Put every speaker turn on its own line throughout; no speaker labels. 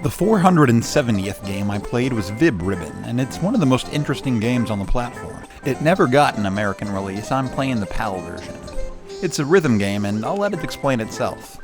The 470th game I played was Vib-Ribbon, and it's one of the most interesting games on the platform. It never got an American release. I'm playing the PAL version. It's a rhythm game, and I'll let it explain itself.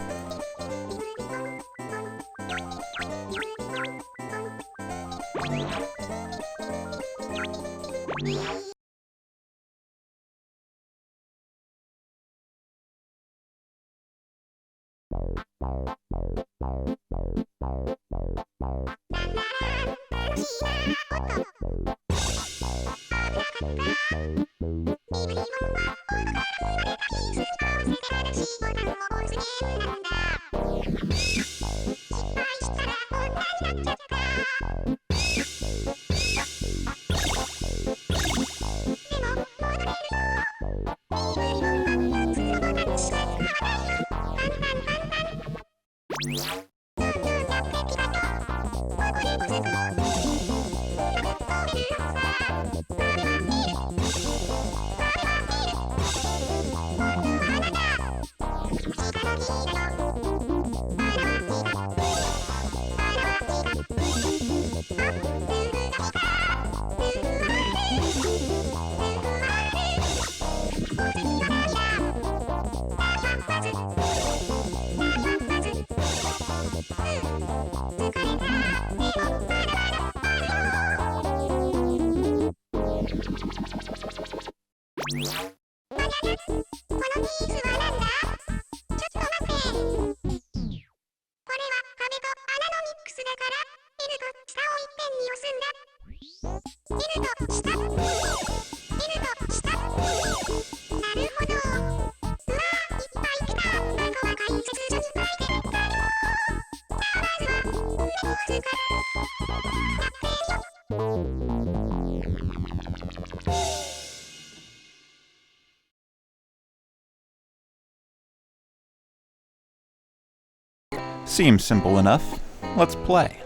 Seems simple enough. Let's play.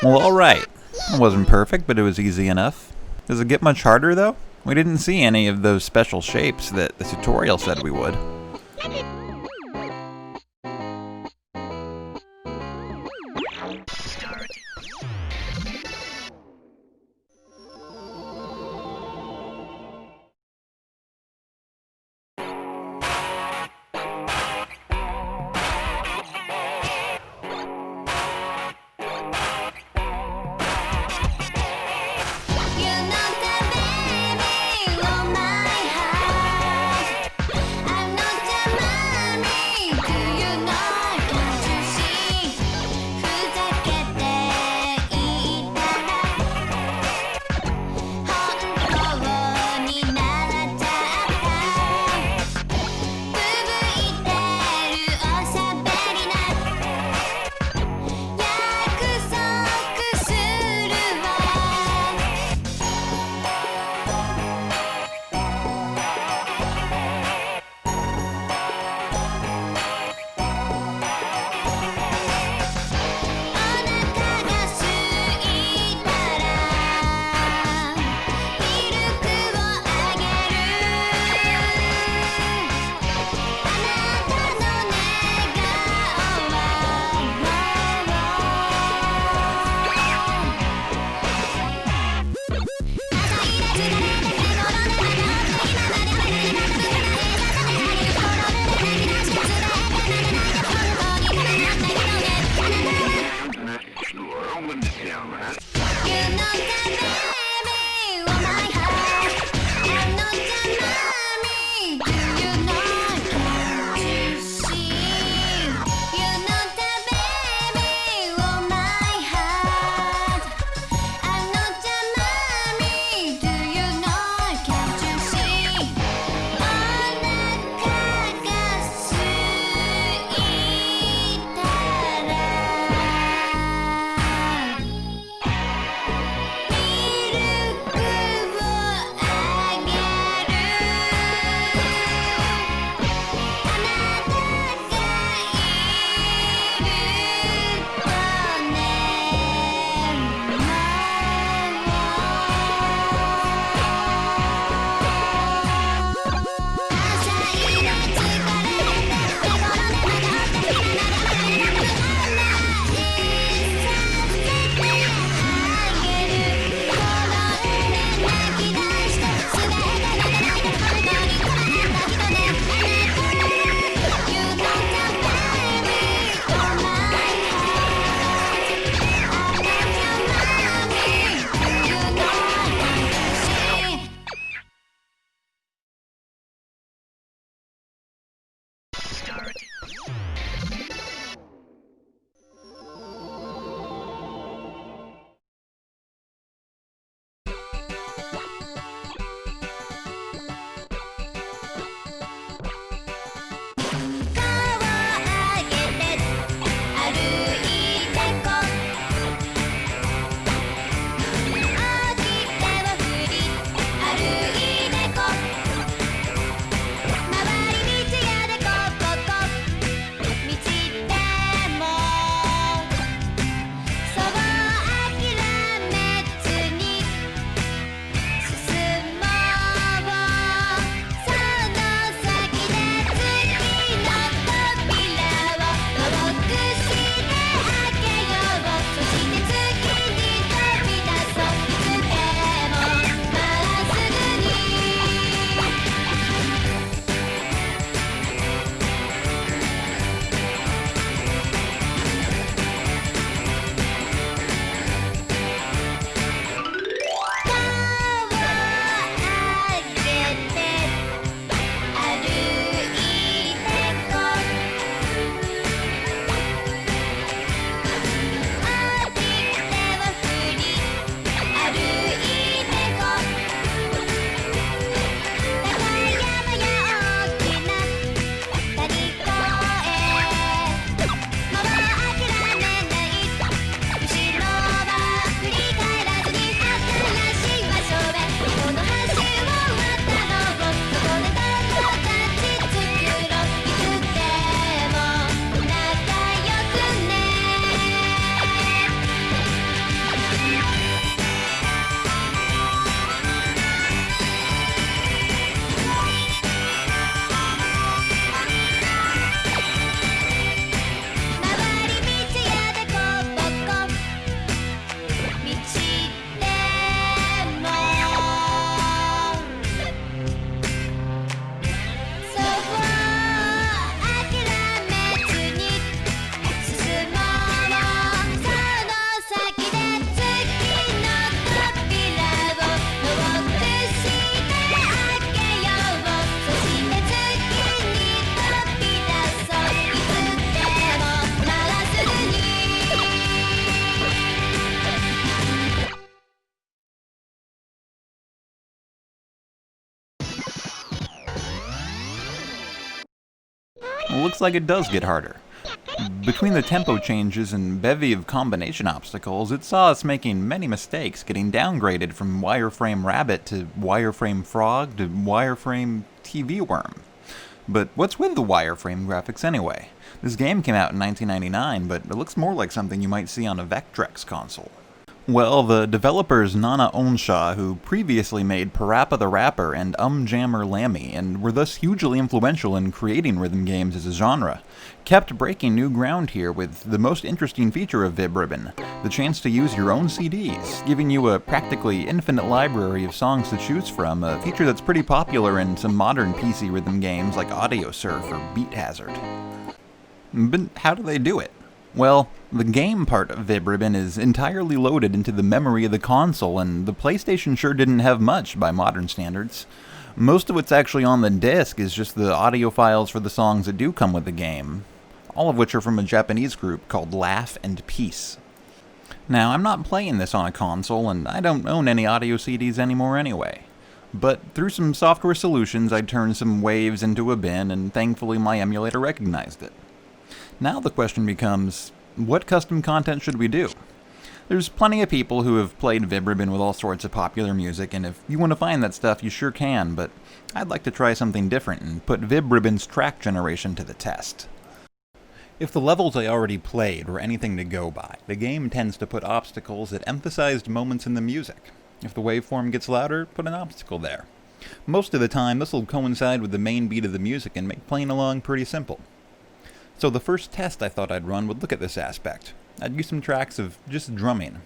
Well, alright. It wasn't perfect, but it was easy enough. Does it get much harder, though? We didn't see any of those special shapes that the tutorial said we would. looks like it does get harder. Between the tempo changes and bevy of combination obstacles, it saw us making many mistakes, getting downgraded from wireframe rabbit to wireframe frog to wireframe TV worm. But what's with the wireframe graphics anyway? This game came out in 1999, but it looks more like something you might see on a Vectrex console. Well, the developers Nana Onshaw, who previously made Parappa the Rapper and Jammer Lammy, and were thus hugely influential in creating rhythm games as a genre, kept breaking new ground here with the most interesting feature of Vib-Ribbon, the chance to use your own CDs, giving you a practically infinite library of songs to choose from, a feature that's pretty popular in some modern PC rhythm games like Audio Surf or Beat Hazard. But how do they do it? Well, the game part of Vib-Ribbon is entirely loaded into the memory of the console, and the PlayStation sure didn't have much by modern standards. Most of what's actually on the disc is just the audio files for the songs that do come with the game, all of which are from a Japanese group called Laugh and Peace. Now, I'm not playing this on a console, and I don't own any audio CDs anymore anyway. But through some software solutions, I turned some waves into a bin, and thankfully my emulator recognized it. Now the question becomes, what custom content should we do? There's plenty of people who have played Vib-Ribbon with all sorts of popular music, and if you want to find that stuff, you sure can, but I'd like to try something different and put Vib-Ribbon's track generation to the test. If the levels I already played were anything to go by, the game tends to put obstacles at emphasized moments in the music. If the waveform gets louder, put an obstacle there. Most of the time, this will coincide with the main beat of the music and make playing along pretty simple. So the first test I thought I'd run would look at this aspect. I'd use some tracks of just drumming.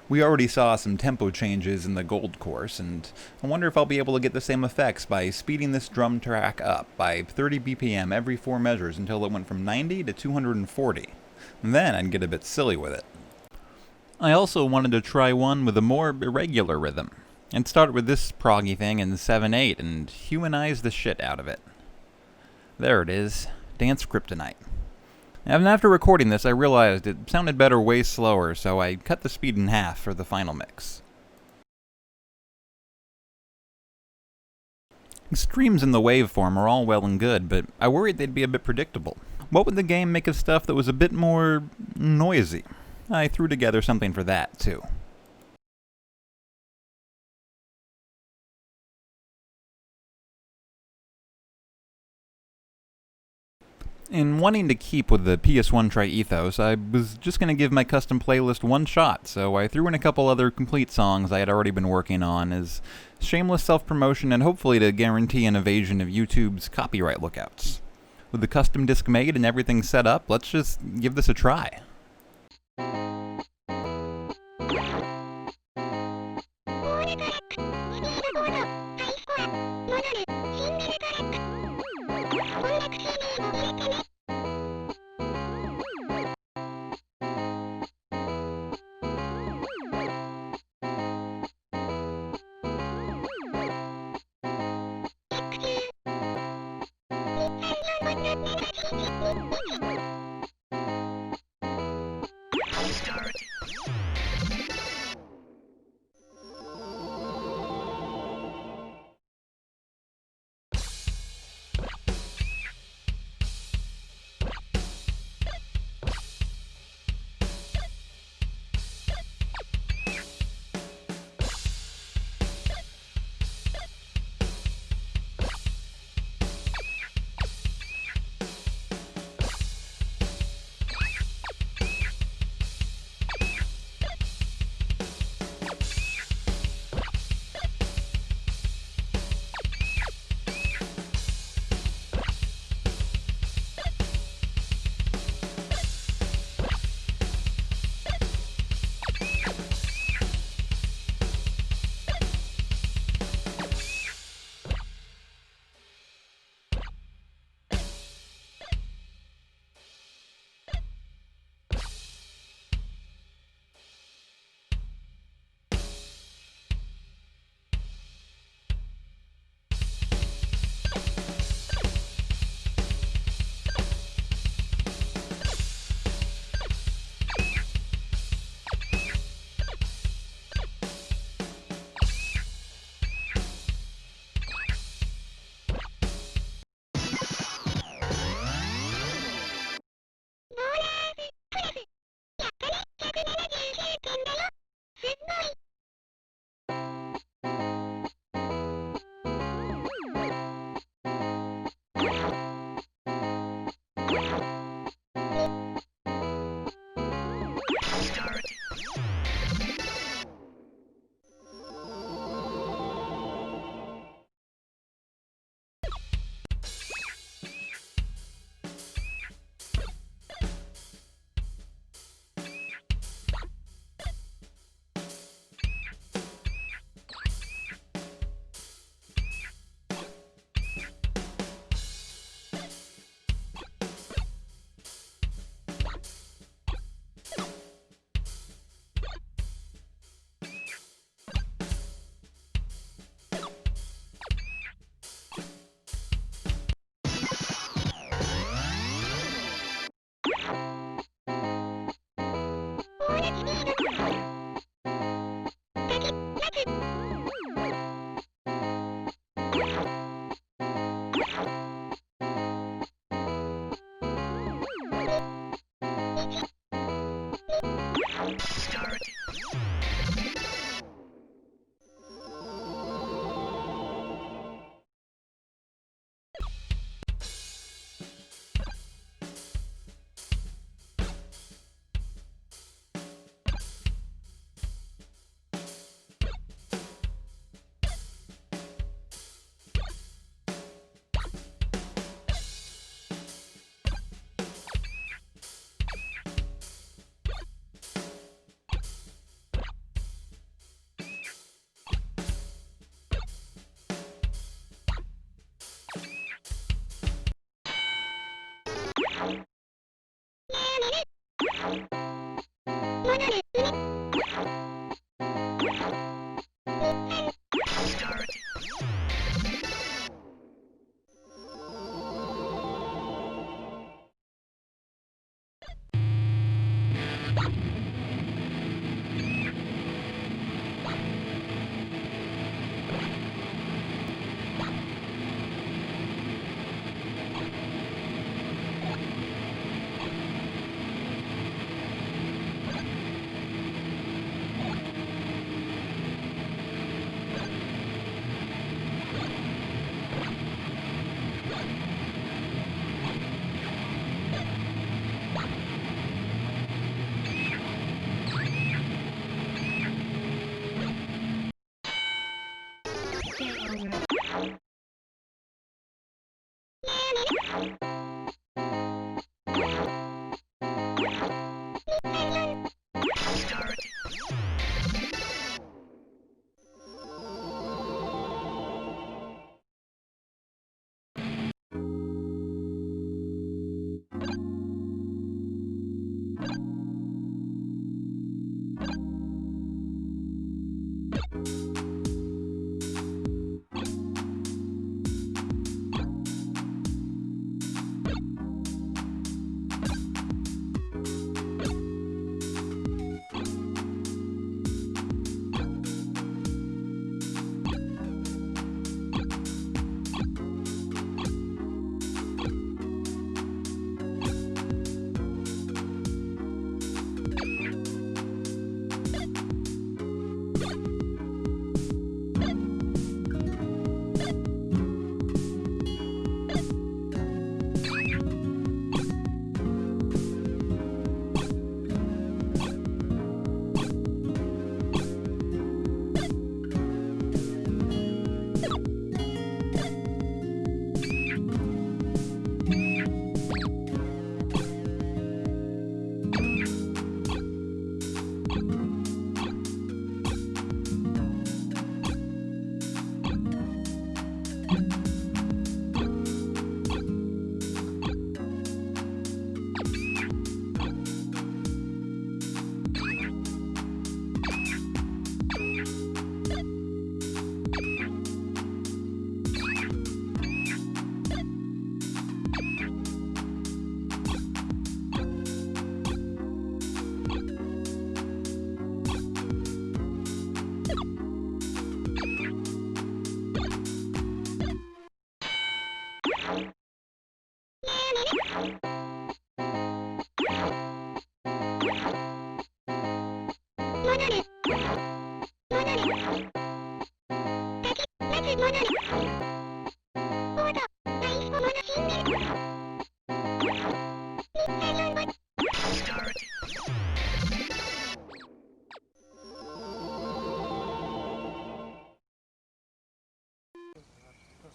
We already saw some tempo changes in the gold course, and I wonder if I'll be able to get the same effects by speeding this drum track up by 30 BPM every 4 measures until it went from 90 to 240. And then I'd get a bit silly with it. I also wanted to try one with a more irregular rhythm, and start with this proggy thing in 7/8 and humanize the shit out of it. There it is. Dance Kryptonite. And after recording this, I realized it sounded better way slower, so I cut the speed in half for the final mix. Extremes in the waveform are all well and good, but I worried they'd be a bit predictable. What would the game make of stuff that was a bit more noisy? I threw together something for that, too. In wanting to keep with the PS1 Try ethos, I was just going to give my custom playlist one shot, so I threw in a couple other complete songs I had already been working on as shameless self-promotion and hopefully to guarantee an evasion of YouTube's copyright lookouts. With the custom disc made and everything set up, let's just give this a try.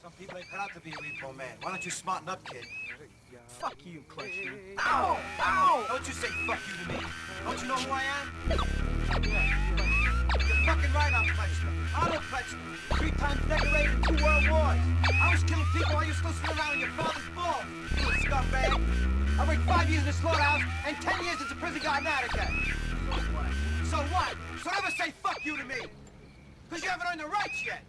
Some people ain't cut out to be a repo man. Why don't you smarten up, kid?
Fuck you, Clutchy.
Ow! Ow! Don't you say fuck you to me. Don't you know who I am? You're fucking right, I'm Fletcher. Arnold Fletcher. 3 times decorated in 2 world wars. I was killing people while you still sitting around in your father's balls. You little scumbag. I worked 5 years in the slaughterhouse and 10 years as a prison guard in Attica. So what? So never say fuck you to me. Because you haven't earned the rights yet.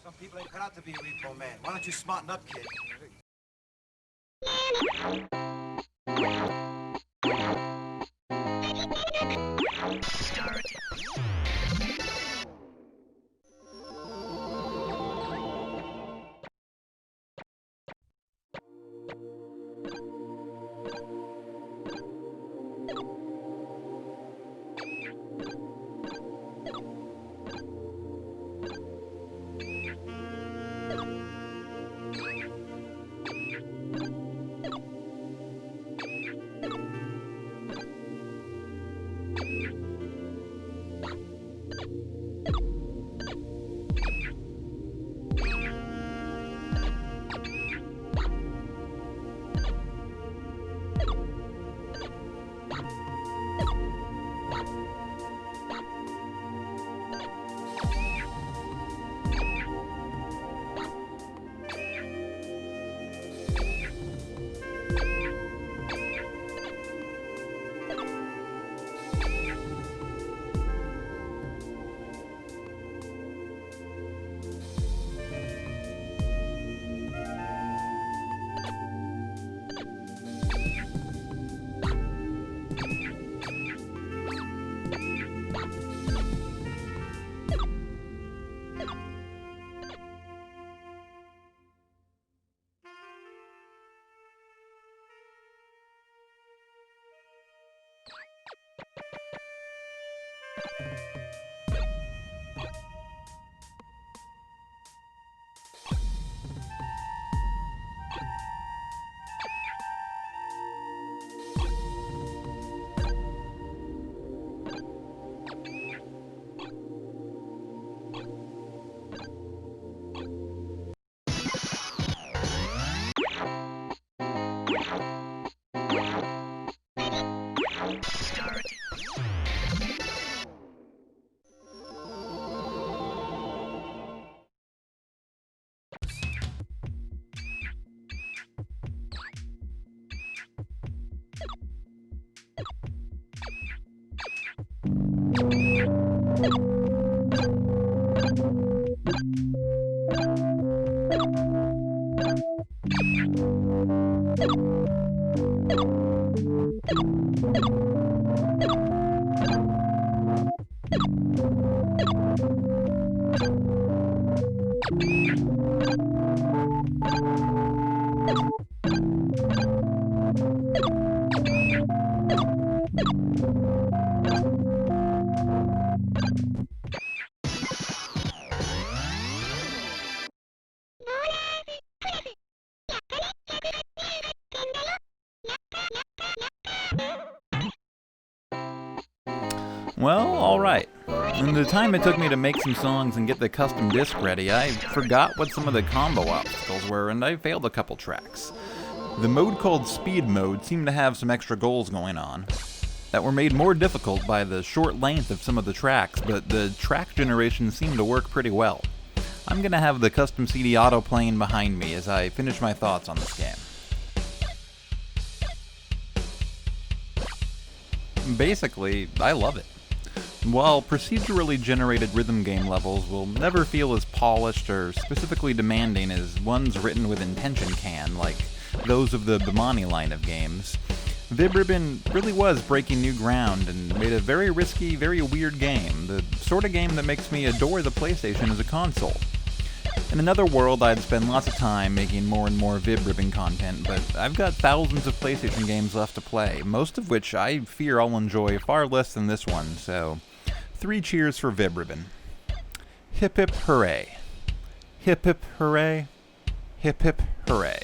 Some people ain't cut out to be a repo man. Why don't you smarten up, kid?
Well, alright. In the time it took me to make some songs and get the custom disc ready, I forgot what some of the combo obstacles were, and I failed a couple tracks. The mode called Speed Mode seemed to have some extra goals going on that were made more difficult by the short length of some of the tracks, but the track generation seemed to work pretty well. I'm gonna have the custom CD auto playing behind me as I finish my thoughts on this game. Basically, I love it. While procedurally generated rhythm game levels will never feel as polished or specifically demanding as ones written with intention can, like those of the Bimani line of games, Vib-Ribbon really was breaking new ground and made a very risky, very weird game, the sort of game that makes me adore the PlayStation as a console. In another world, I'd spend lots of time making more and more Vib-Ribbon content, but I've got thousands of PlayStation games left to play, most of which I fear I'll enjoy far less than this one, so 3 cheers for Vib-Ribbon. Hip hip hooray. Hip hip hooray. Hip hip hooray.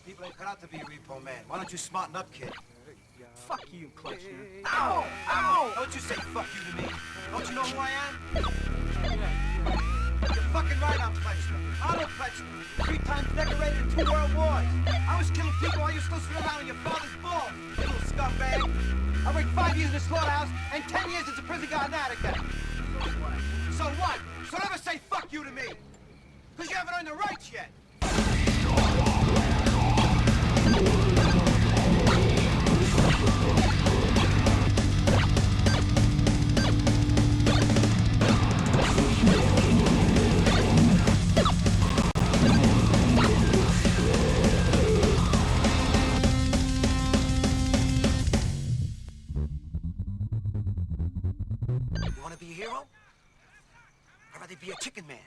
People ain't cut out to be a repo man. Why don't you smarten up, kid?
Fuck you, Clutchner.
Ow! Ow! Don't you say fuck you to me. Don't you know who I am? You fucking right, I'm Pletchner. Otto Pletchner. 3 times decorated in 2 world wars. I was killing people while you were still sitting around in your father's balls, you little scumbag. I worked 5 years in the slaughterhouse and 10 years as a prison guard in Attica. So what? So never say fuck you to me. Because you haven't earned the rights yet.
You want to be a hero? I'd rather be a chicken man.